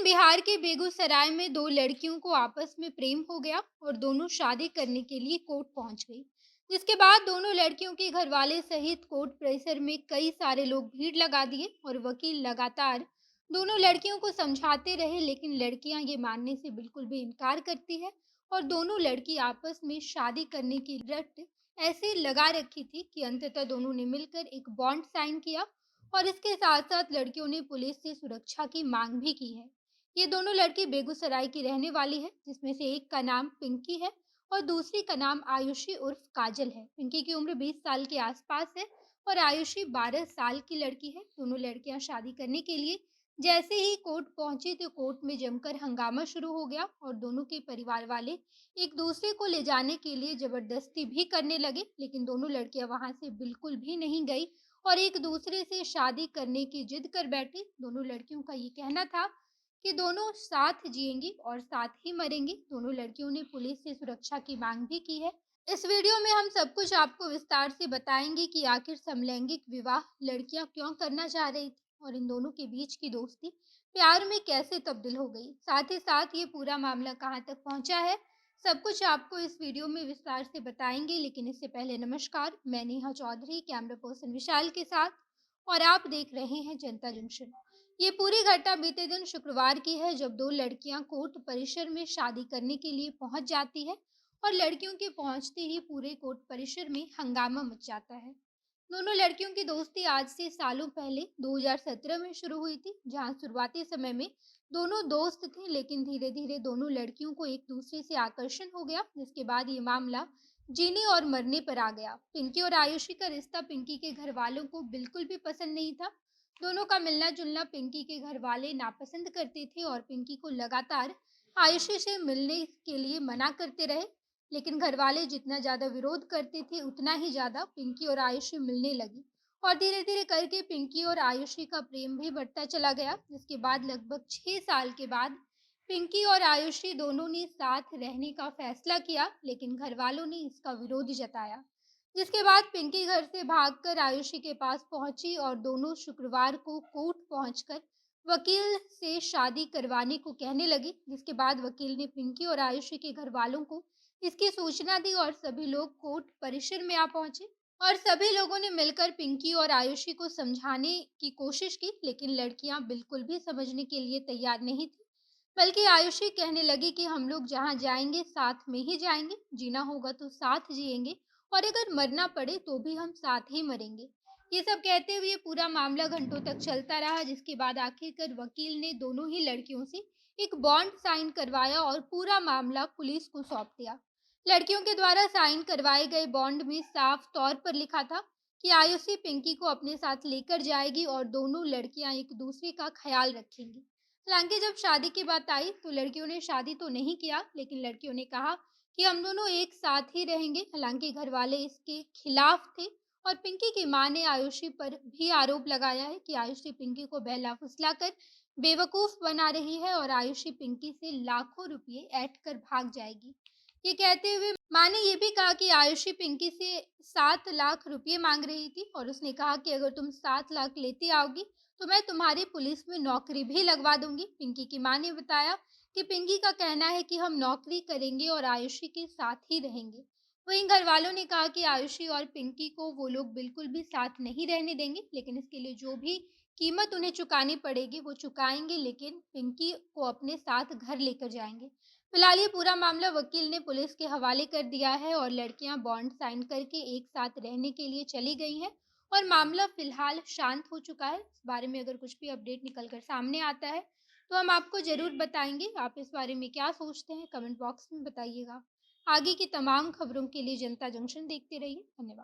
बिहार के बेगूसराय में दो लड़कियों को आपस में प्रेम हो गया और दोनों शादी करने के लिए कोर्ट पहुंच गई। जिसके बाद दोनों लड़कियों के घर वाले सहित कोर्ट परिसर में कई सारे लोग भीड़ लगा दिए और वकील लगातार दोनों लड़कियों को समझाते रहे, लेकिन लड़कियां ये मानने से बिल्कुल भी इनकार करती है और दोनों लड़की आपस में शादी करने की रट ऐसे लगा रखी थी कि अंततः दोनों ने मिलकर एक बॉन्ड साइन किया और इसके साथ साथ लड़कियों ने पुलिस से सुरक्षा की मांग भी की है। ये दोनों लड़की बेगूसराय की रहने वाली है, जिसमें से एक का नाम पिंकी है और दूसरी का नाम आयुषी उर्फ काजल है। पिंकी की उम्र 20 साल के आसपास है और आयुषी 12 साल की लड़की है। दोनों लड़कियां शादी करने के लिए जैसे ही कोर्ट पहुंची तो कोर्ट में जमकर हंगामा शुरू हो गया और दोनों के परिवार वाले एक दूसरे को ले जाने के लिए जबरदस्ती भी करने लगे, लेकिन दोनों लड़कियां वहां से बिल्कुल भी नहीं गई और एक दूसरे से शादी करने की जिद कर बैठी। दोनों लड़कियों का ये कहना था कि दोनों साथ जिएंगी और साथ ही मरेंगी। दोनों लड़कियों ने पुलिस से सुरक्षा की मांग भी की है। इस वीडियो में हम सब कुछ आपको विस्तार से बताएंगे कि आखिर समलैंगिक विवाह लड़कियां क्यों करना चाह रही थी और इन दोनों के बीच की दोस्ती प्यार में कैसे तब्दील हो गई। साथ ही साथ ये पूरा मामला कहां तक पहुंचा है, सब कुछ आपको इस वीडियो में विस्तार से बताएंगे। लेकिन इससे पहले नमस्कार, मैं नेहा चौधरी कैमरा पर्सन विशाल के साथ और आप देख रहे हैं जनता जंक्शन। ये पूरी घटना बीते दिन शुक्रवार की है, जब दो लड़कियां कोर्ट परिसर में शादी करने के लिए पहुंच जाती है और लड़कियों के पहुंचते ही पूरे कोर्ट परिसर में हंगामा मच जाता है। दोनों लड़कियों की दोस्ती आज से सालों पहले 2017 में शुरू हुई थी, जहां शुरुआती समय में दोनों दोस्त थे, लेकिन धीरे धीरे दोनों लड़कियों को एक दूसरे से आकर्षण हो गया, जिसके बाद ये मामला जीने और मरने पर आ गया। पिंकी और आयुषी का रिश्ता पिंकी के घर वालों को बिल्कुल भी पसंद नहीं था। दोनों का मिलना जुलना पिंकी के घर वाले नापसंद करते थे और पिंकी को लगातार आयुषी से मिलने के लिए मना करते रहे, लेकिन घर वाले जितना ज्यादा विरोध करते थे उतना ही ज्यादा पिंकी और आयुषी मिलने लगी और धीरे धीरे करके पिंकी और आयुषी का प्रेम भी बढ़ता चला गया। जिसके बाद लगभग 6 साल के बाद पिंकी और आयुषी दोनों ने साथ रहने का फैसला किया, लेकिन घर वालों ने इसका विरोध जताया। जिसके बाद पिंकी घर से भागकर आयुषी के पास पहुंची और दोनों शुक्रवार को कोर्ट पहुंचकर वकील से शादी करवाने को कहने लगी। जिसके बाद वकील ने पिंकी और आयुषी के घर वालों को इसकी सूचना दी और सभी लोग कोर्ट परिसर में आ पहुंचे और सभी लोगों ने मिलकर पिंकी और आयुषी को समझाने की कोशिश की, लेकिन लड़कियां बिल्कुल भी समझने के लिए तैयार नहीं थी। बल्कि आयुषी कहने लगी कि हम लोग जहाँ जाएंगे साथ में ही जाएंगे, जीना होगा तो साथ जिएंगे और अगर मरना पड़े तो भी हम साथ ही मरेंगे। ये सब कहते हुए पूरा मामला घंटों तक चलता रहा, जिसके बाद आखिरकार वकील ने दोनों ही लड़कियों से एक बॉन्ड साइन करवाया और पूरा मामला पुलिस को सौंप दिया। लड़कियों के द्वारा साइन करवाए गए बॉन्ड में साफ तौर पर लिखा था कि आयुषी पिंकी को अपने साथ लेकर जाएगी और दोनों लड़कियां एक दूसरे का ख्याल रखेंगी। हालांकि जब शादी की बात आई तो लड़कियों ने शादी तो नहीं किया, लेकिन लड़कियों ने कहा कि हम दोनों एक साथ ही रहेंगे। हालांकि घर वाले इसके खिलाफ थे और पिंकी की मां ने आयुषी पर भी आरोप लगाया है कि आयुषी पिंकी को बहला फुसलाकर बेवकूफ बना रही है और आयुषी पिंकी से लाखों रुपए ऐंठ कर भाग जाएगी। ये कहते हुए मां ने ये भी कहा कि आयुषी पिंकी से 7 लाख रुपए मांग रही थी और उसने कहा कि अगर तुम 7 लाख लेती आओगी तो मैं तुम्हारी पुलिस में नौकरी भी लगवा दूंगी। पिंकी की मां ने बताया कि पिंकी का कहना है कि हम नौकरी करेंगे और आयुषी के साथ ही रहेंगे। वहीं घर वालों ने कहा कि आयुषी और पिंकी को वो लोग बिल्कुल भी साथ नहीं रहने देंगे, लेकिन इसके लिए जो भी कीमत उन्हें चुकानी पड़ेगी वो चुकाएंगे, लेकिन पिंकी को अपने साथ घर लेकर जाएंगे। फिलहाल ये पूरा मामला वकील ने पुलिस के हवाले कर दिया है और लड़कियां बॉन्ड साइन करके एक साथ रहने के लिए चली गई हैं और मामला फिलहाल शांत हो चुका है। इस बारे में अगर कुछ भी अपडेट निकल कर सामने आता है तो हम आपको ज़रूर बताएंगे। आप इस बारे में क्या सोचते हैं कमेंट बॉक्स में बताइएगा। आगे की तमाम खबरों के लिए जनता जंक्शन देखते रहिए। धन्यवाद।